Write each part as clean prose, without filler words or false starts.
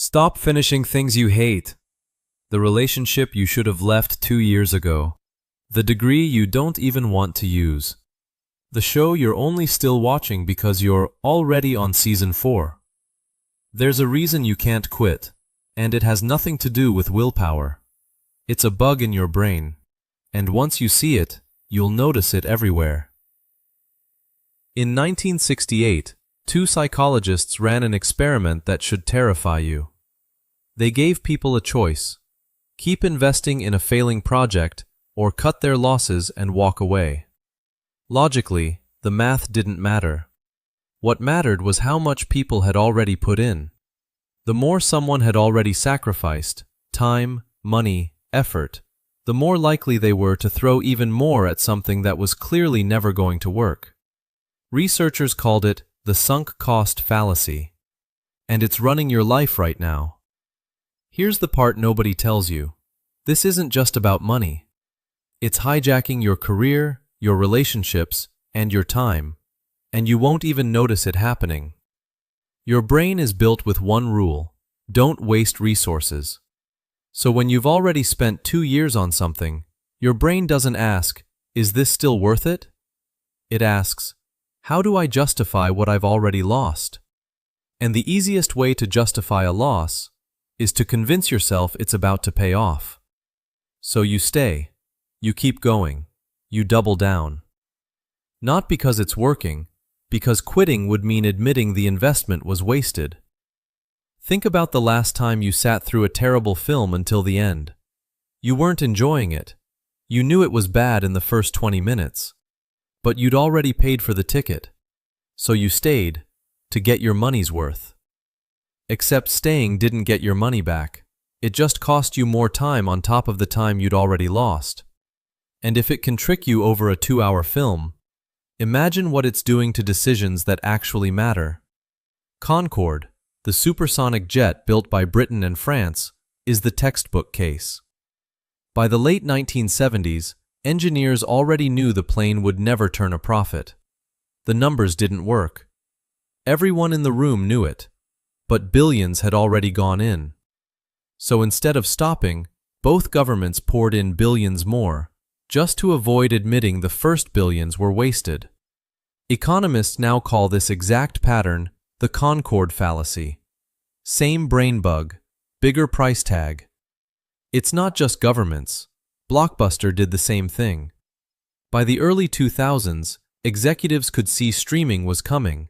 Stop finishing things you hate. The relationship you should have left 2 years ago. The degree you don't even want to use. The show you're only still watching because you're already on season 4. There's a reason you can't quit, and it has nothing to do with willpower. It's a bug in your brain, and once you see it, you'll notice it everywhere. In 1968, 2 psychologists ran an experiment that should terrify you. They gave people a choice: keep investing in a failing project or cut their losses and walk away. Logically, the math didn't matter. What mattered was how much people had already put in. The more someone had already sacrificed, time, money, effort, the more likely they were to throw even more at something that was clearly never going to work. Researchers called it the sunk cost fallacy. And it's running your life right now. Here's the part nobody tells you. This isn't just about money. It's hijacking your career, your relationships, and your time, and you won't even notice it happening. Your brain is built with one rule: don't waste resources. So when you've already spent 2 years on something, your brain doesn't ask, "Is this still worth it?" It asks, "How do I justify what I've already lost?" And the easiest way to justify a loss is to convince yourself it's about to pay off. So you stay, you keep going, you double down. Not because it's working, because quitting would mean admitting the investment was wasted. Think about the last time you sat through a terrible film until the end. You weren't enjoying it. You knew it was bad in the first 20 minutes. But you'd already paid for the ticket. So you stayed, to get your money's worth. Except staying didn't get your money back. It just cost you more time on top of the time you'd already lost. And if it can trick you over a 2-hour film, imagine what it's doing to decisions that actually matter. Concorde, the supersonic jet built by Britain and France, is the textbook case. By the late 1970s, engineers already knew the plane would never turn a profit. The numbers didn't work. Everyone in the room knew it, but billions had already gone in. So instead of stopping, both governments poured in billions more, just to avoid admitting the first billions were wasted. Economists now call this exact pattern the Concorde fallacy. Same brain bug, bigger price tag. It's not just governments. Blockbuster did the same thing. By the early 2000s, executives could see streaming was coming,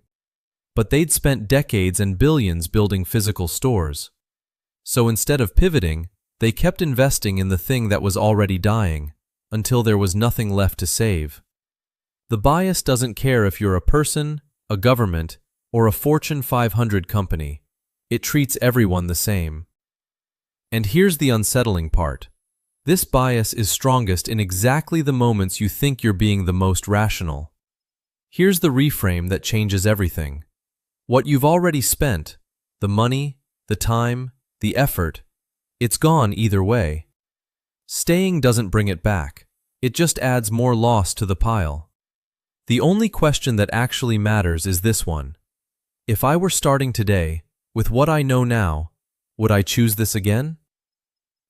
but they'd spent decades and billions building physical stores. So instead of pivoting, they kept investing in the thing that was already dying, until there was nothing left to save. The bias doesn't care if you're a person, a government, or a Fortune 500 company. It treats everyone the same. And here's the unsettling part. This bias is strongest in exactly the moments you think you're being the most rational. Here's the reframe that changes everything. What you've already spent, the money, the time, the effort, it's gone either way. Staying doesn't bring it back. It just adds more loss to the pile. The only question that actually matters is this one. If I were starting today, with what I know now, would I choose this again?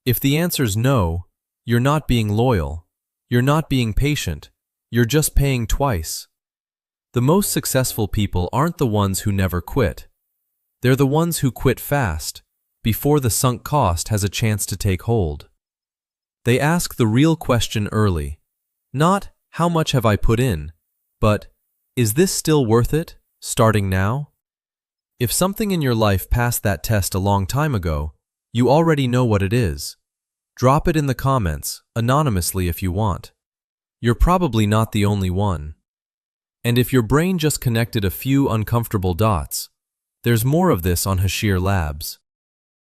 If the answer's no, you're not being loyal. You're not being patient. You're just paying twice. The most successful people aren't the ones who never quit. They're the ones who quit fast, before the sunk cost has a chance to take hold. They ask the real question early. Not, how much have I put in? But, is this still worth it, starting now? If something in your life passed that test a long time ago, you already know what it is. Drop it in the comments, anonymously if you want. You're probably not the only one. And if your brain just connected a few uncomfortable dots, there's more of this on Hashir Labs.